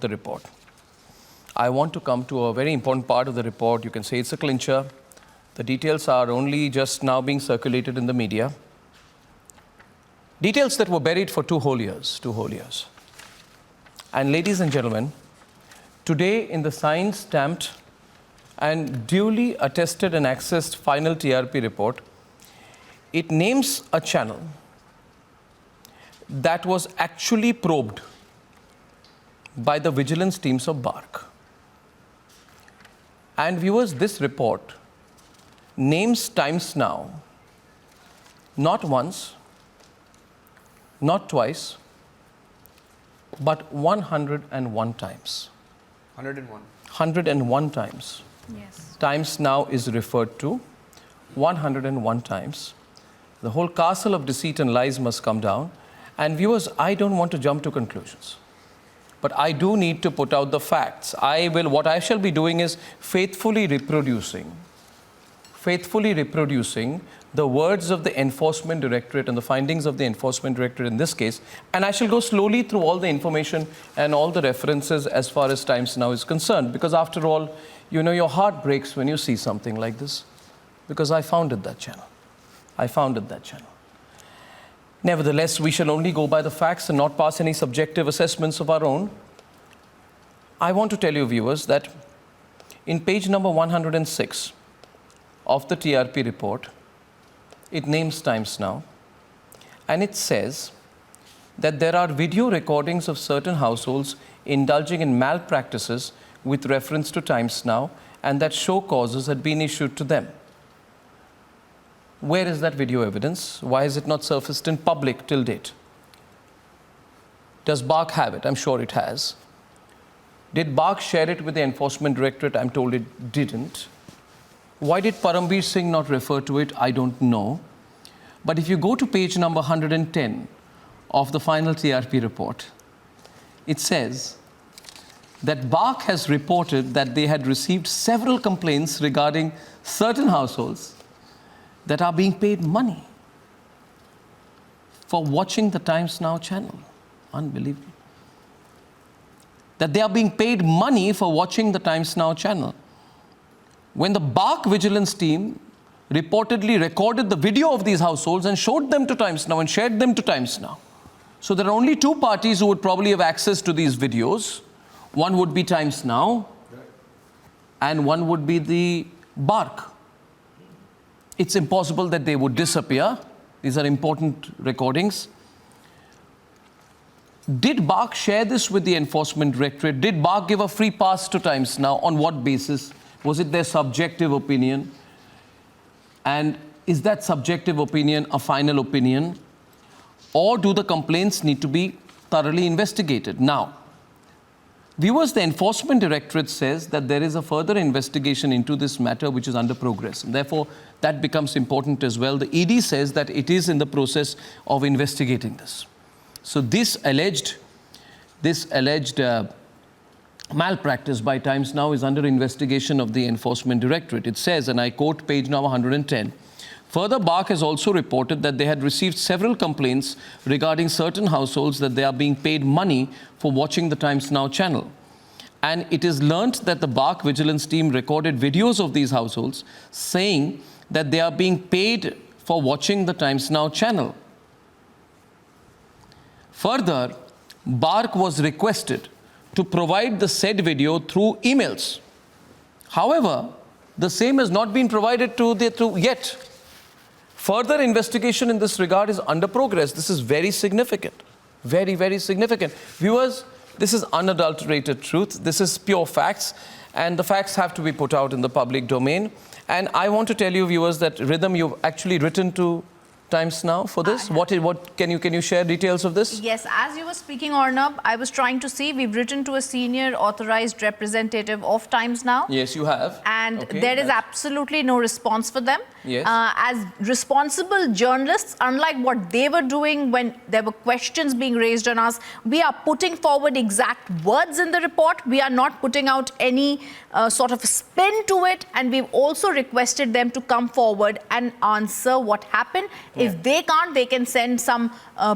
the report. I want to come to a very important part of the report. You can say it's a clincher. The details are only just now being circulated in the media. Details that were buried for 2 whole years. And ladies and gentlemen, today in the signed, stamped and duly attested and accessed final TRP report, it names a channel that was actually probed by the vigilance teams of BARC. And viewers, this report names Times Now not once, not twice, but 101 times. 101. 101 times. Yes. Times Now is referred to 101 times. The whole castle of deceit and lies must come down. And viewers, I don't want to jump to conclusions, but I do need to put out the facts. What I shall be doing is faithfully reproducing the words of the Enforcement Directorate and the findings of the Enforcement Directorate in this case, and I shall go slowly through all the information and all the references as far as Times Now is concerned, because after all, you know, your heart breaks when you see something like this, because I founded that channel. Nevertheless, we shall only go by the facts and not pass any subjective assessments of our own. I want to tell you, viewers, that in page number 106 of the TRP report, it names Times Now, and it says that there are video recordings of certain households indulging in malpractices with reference to Times Now, and that show causes had been issued to them. Where is that video evidence? Why is it not surfaced in public till date? Does BARC have it? I'm sure it has. Did BARC share it with the Enforcement Directorate? I'm told it didn't. Why did Parambir Singh not refer to it? I don't know. But if you go to page number 110 of the final TRP report, it says that BARC has reported that they had received several complaints regarding certain households that are being paid money for watching the Times Now channel. Unbelievable. That they are being paid money for watching the Times Now channel. When the BARC vigilance team reportedly recorded the video of these households and showed them to Times Now and shared them to Times Now. So there are only 2 parties who would probably have access to these videos. One would be Times Now, and one would be the BARC. It's impossible that they would disappear. These are important recordings. Did BARC share this with the Enforcement Directorate? Did BARC give a free pass to Times Now? On what basis? Was it their subjective opinion? And is that subjective opinion a final opinion? Or do the complaints need to be thoroughly investigated? Now, viewers, the Enforcement Directorate says that there is a further investigation into this matter which is under progress. And therefore, that becomes important as well. The ED says that it is in the process of investigating this. So this alleged malpractice by Times Now is under investigation of the Enforcement Directorate. It says, and I quote page number 110, further, BARC has also reported that they had received several complaints regarding certain households that they are being paid money for watching the Times Now channel. And it is learnt that the BARC vigilance team recorded videos of these households saying that they are being paid for watching the Times Now channel. Further, BARC was requested to provide the said video through emails. However, the same has not been provided through yet. Further investigation in this regard is under progress. This is very significant. Very, very significant. Viewers, this is unadulterated truth. This is pure facts. And the facts have to be put out in the public domain. And I want to tell you, viewers, that Rhythm, you've actually written to Times Now for this. What can you share details of this? Yes, as you were speaking, Arnab, I was trying to see, we've written to a senior authorized representative of Times Now. Yes, you have. And there is absolutely no response for them. Yes. As responsible journalists, unlike what they were doing when there were questions being raised on us, we are putting forward exact words in the report. We are not putting out any sort of spin to it. And we've also requested them to come forward and answer what happened If they can't, they can send some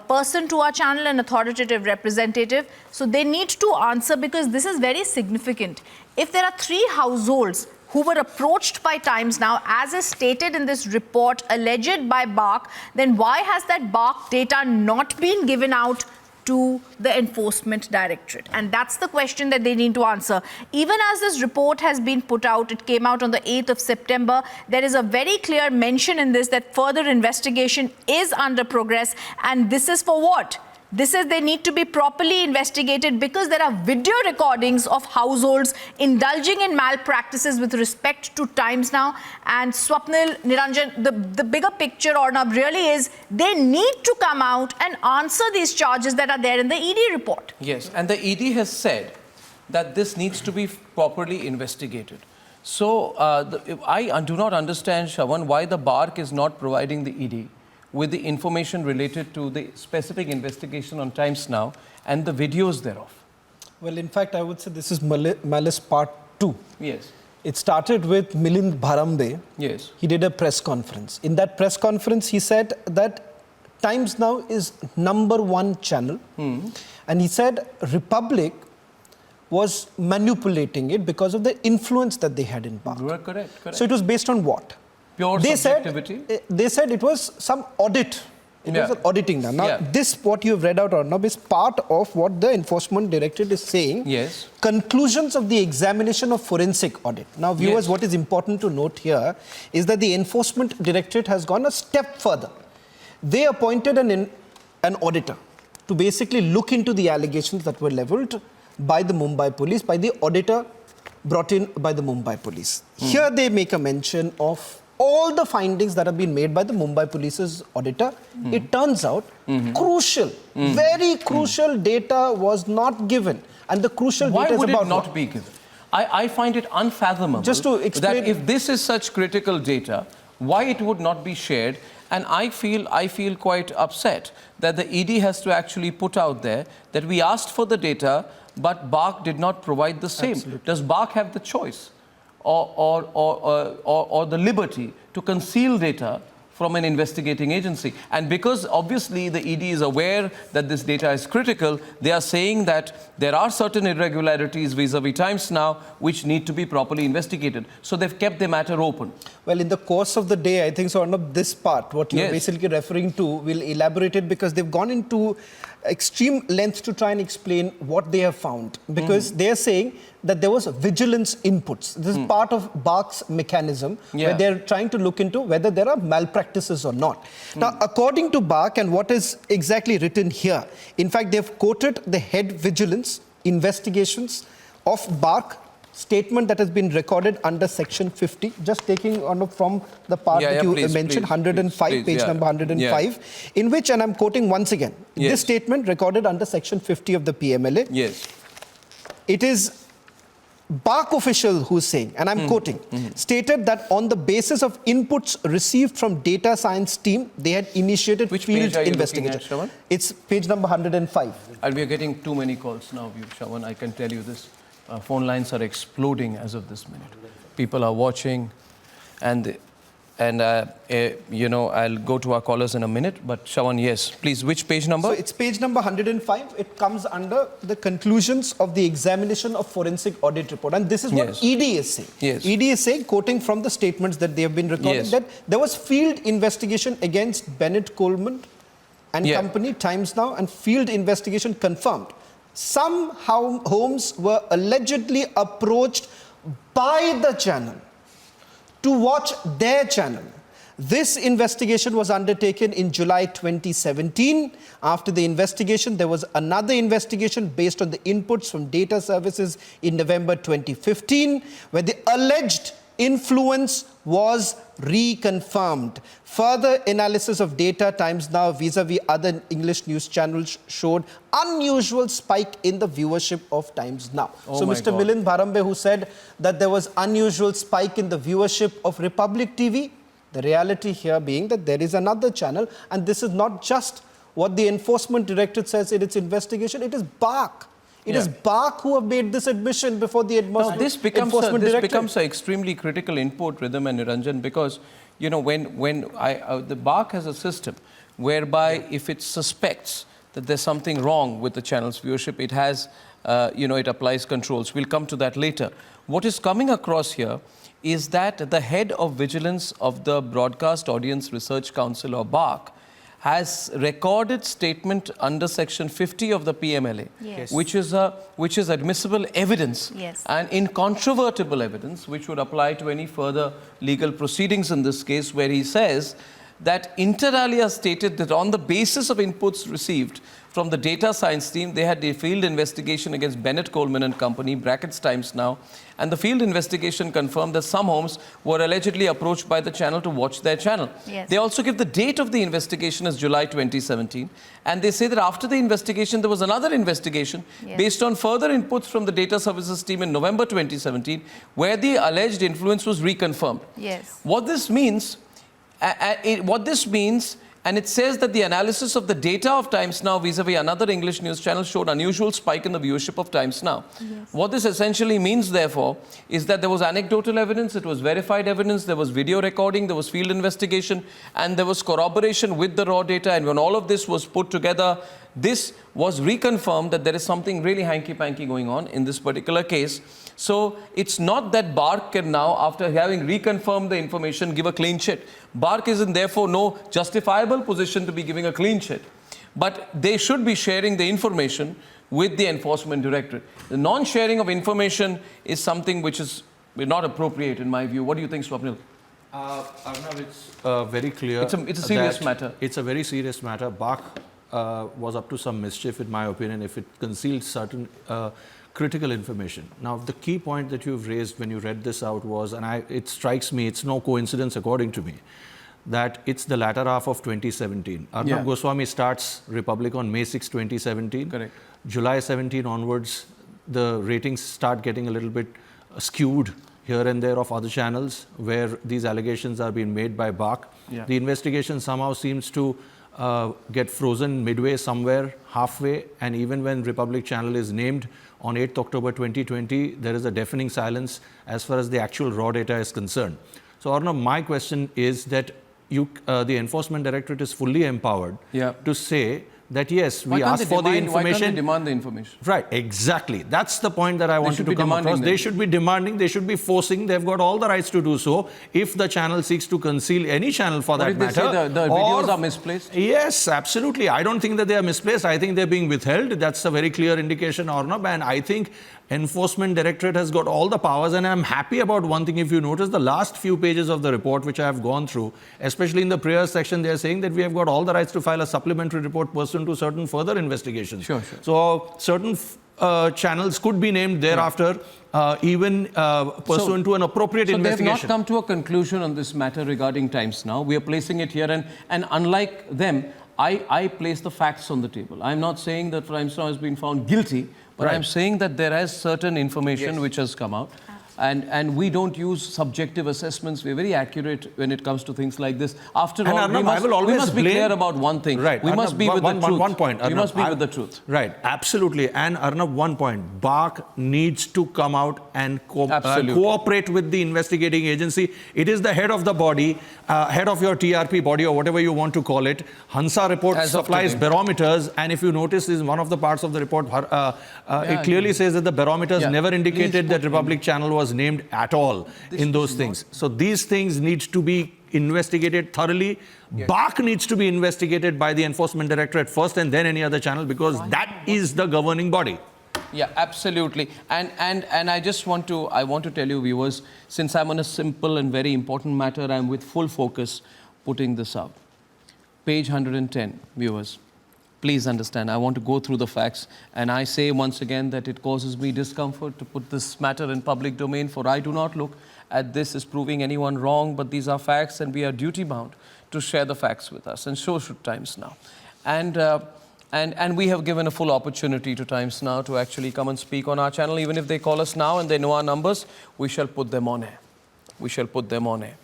person to our channel, an authoritative representative. So they need to answer, because this is very significant. If there are 3 households who were approached by Times Now, as is stated in this report, alleged by BARC, then why has that BARC data not been given out to the Enforcement Directorate? And that's the question that they need to answer. Even as this report has been put out, it came out on the 8th of September, there is a very clear mention in this that further investigation is under progress. And this is for what? This is, they need to be properly investigated, because there are video recordings of households indulging in malpractices with respect to Times Now. And Swapnil, Niranjan, the bigger picture, Arnab, really is they need to come out and answer these charges that are there in the ED report. Yes, and the ED has said that this needs to be properly investigated. So I do not understand, Shravan, why the BARC is not providing the ED with the information related to the specific investigation on Times Now and the videos thereof. Well, in fact, I would say this is malice part 2. Yes. It started with Milind Bharambe. Yes. He did a press conference. In that press conference, he said that Times Now is #1 channel. And he said Republic was manipulating it because of the influence that they had in BARC. You are correct. So it was based on what? Pure subjectivity? They said it was some audit. It was an auditing now. Now, this, what you have read out, Arnab, is part of what the Enforcement Directorate is saying. Yes. Conclusions of the examination of forensic audit. Now, viewers, what is important to note here is that the Enforcement Directorate has gone a step further. They appointed an auditor to basically look into the allegations that were leveled by the Mumbai police, by the auditor brought in by the Mumbai police. Here they make a mention of all the findings that have been made by the Mumbai police's auditor. It turns out crucial, very crucial data was not given. And the crucial data is about Why would it not be given? I find it unfathomable just to explain that if this is such critical data, why it would not be shared. And I feel quite upset that the ED has to actually put out there that we asked for the data, but BARC did not provide the same. Absolutely. Does BARC have the choice or the liberty to conceal data from an investigating agency? And because obviously the ED is aware that this data is critical, they are saying that there are certain irregularities vis-a-vis Times Now which need to be properly investigated. So they've kept the matter open. Well, in the course of the day, I think so, Arnab, this part, what you're basically referring to, will elaborate it, because they've gone into extreme lengths to try and explain what they have found. Because they're saying that there was vigilance inputs. This is part of BARC's mechanism, where they're trying to look into whether there are malpractices or not. Now, according to BARC, and what is exactly written here, in fact, they've quoted the head vigilance investigations of BARC statement that has been recorded under section 50, just taking on from the part that you mentioned, 105, page number 105, in which, and I'm quoting once again, this statement recorded under section 50 of the PMLA. Yes. It is BARC official who's saying, and I'm quoting, stated that on the basis of inputs received from data science team, they had initiated field investigation. It's page number 105. And we are getting too many calls now, Shravan, I can tell you this. Phone lines are exploding as of this minute. People are watching, and you know, I'll go to our callers in a minute. But Shravan, yes, please, which page number? So it's page number 105. It comes under the conclusions of the examination of forensic audit report. And this is what ED is saying. ED is saying, quoting from the statements that they have been recording, that there was field investigation against Bennett Coleman and company, Times Now, and field investigation confirmed some homes were allegedly approached by the channel to watch their channel. This investigation was undertaken in July 2017. After the investigation, there was another investigation based on the inputs from data services in November 2015, where the alleged influence was reconfirmed. Further analysis of data Times Now vis-a-vis other English news channels showed unusual spike in the viewership of Times Now. So Mr. Milind Bharambe, who said that there was unusual spike in the viewership of Republic TV, the reality here being that there is another channel, and this is not just what the Enforcement Directorate says in its investigation, it is BARC. It is BARC who have made this admission before the Enforcement Directorate. This becomes an extremely critical input, Rhythm and Niranjan, because the BARC has a system whereby if it suspects that there's something wrong with the channel's viewership, it has, it applies controls. We'll come to that later. What is coming across here is that the head of vigilance of the Broadcast Audience Research Council, or BARC, has recorded statement under section 50 of the PMLA, yes. which is admissible evidence, yes. and incontrovertible evidence, which would apply to any further legal proceedings in this case, where he says that inter alia stated that on the basis of inputs received from the data science team, they had a field investigation against Bennett Coleman and Company, brackets Times Now, and the field investigation confirmed that some homes were allegedly approached by the channel to watch their channel. Yes. They also give the date of the investigation as July 2017, and they say that after the investigation, there was another investigation, yes, based on further inputs from the data services team in November 2017, where the alleged influence was reconfirmed. Yes. What this means, and it says that the analysis of the data of Times Now vis-a-vis another English news channel showed unusual spike in the viewership of Times Now. Yes. What this essentially means, therefore, is that there was anecdotal evidence, it was verified evidence, there was video recording, there was field investigation, and there was corroboration with the raw data. And when all of this was put together, this was reconfirmed that there is something really hanky-panky going on in this particular case. So it's not that BARC can now, after having reconfirmed the information, give a clean chit. BARC is in therefore no justifiable position to be giving a clean chit. But they should be sharing the information with the Enforcement Directorate. The non-sharing of information is something which is not appropriate in my view. What do you think, Swapnil? Arnav, it's very clear. It's a serious matter. It's a very serious matter. BARC was up to some mischief, in my opinion, if it concealed certain critical information. Now, the key point that you've raised when you read this out was, and it strikes me, it's no coincidence according to me, that it's the latter half of 2017. Arnab Goswami starts Republic on May 6, 2017. Correct. July 17 onwards, the ratings start getting a little bit skewed here and there of other channels where these allegations are being made by BARC. Yeah. The investigation somehow seems to get frozen midway, somewhere halfway, and even when Republic Channel is named on 8th October 2020, there is a deafening silence as far as the actual raw data is concerned. So Arnab, my question is that the Enforcement Directorate is fully empowered to say that yes, we asked for the information. Why can't they demand the information? Right, exactly. That's the point that I wanted to come across. They should be demanding, they should be forcing, they've got all the rights to do so. If the channel seeks to conceal, any channel for that matter. What if they say the videos are misplaced? Yes, absolutely. I don't think that they are misplaced. I think they're being withheld. That's a very clear indication, Arnab. And I think Enforcement Directorate has got all the powers, and I'm happy about one thing. If you notice the last few pages of the report, which I have gone through, especially in the prayer section, they are saying that we have got all the rights to file a supplementary report pursuant to certain further investigations. Sure. So certain channels could be named thereafter, even pursuant to an appropriate investigation. They have not come to a conclusion on this matter regarding Times Now. We are placing it here, and unlike them, I place the facts on the table. I'm not saying that Times Now has been found guilty, but I'm saying that there is certain information which has come out. And we don't use subjective assessments. We're very accurate when it comes to things like this. After all, we must be clear about one thing. Right. We must be with the truth. One point. We must be with the truth. Right. Absolutely. And Arnab, one point. BARC needs to come out and cooperate with the investigating agency. It is the head of the body, head of your TRP body or whatever you want to call it. Hansa report supplies barometers. And if you notice, in one of the parts of the report, it clearly says that the barometers never indicated that Republic Channel was named at all in those things. So these things need to be investigated thoroughly. BARC needs to be investigated by the Enforcement Directorate first and then any other channel, because that is the governing body. Yeah, absolutely. And I just want to tell you, viewers, since I'm on a simple and very important matter, I'm with full focus putting this out. Page 110, viewers. Please understand, I want to go through the facts, and I say once again that it causes me discomfort to put this matter in public domain, for I do not look at this as proving anyone wrong, but these are facts, and we are duty-bound to share the facts with us, and so should Times Now. And we have given a full opportunity to Times Now to actually come and speak on our channel. Even if they call us now and they know our numbers, we shall put them on air. We shall put them on air.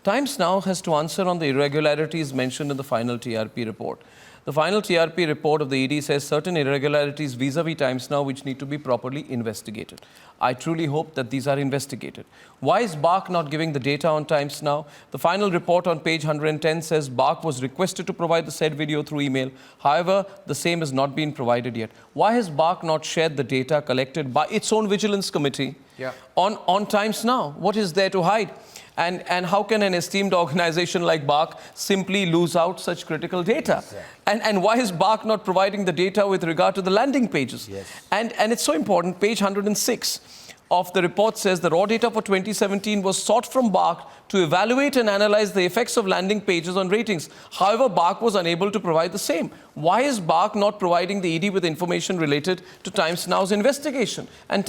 Times Now has to answer on the irregularities mentioned in the final TRP report. The final TRP report of the ED says certain irregularities vis-a-vis Times Now which need to be properly investigated. I truly hope that these are investigated. Why is BARC not giving the data on Times Now? The final report on page 110 says BARC was requested to provide the said video through email. However, the same has not been provided yet. Why has BARC not shared the data collected by its own vigilance committee on Times Now? What is there to hide? And how can an esteemed organization like BARC simply lose out such critical data? And why is BARC not providing the data with regard to the landing pages? And it's so important. Page 106 of the report says the raw data for 2017 was sought from BARC to evaluate and analyze the effects of landing pages on ratings. However, BARC was unable to provide the same. Why is BARC not providing the ED with information related to Times Now's investigation? And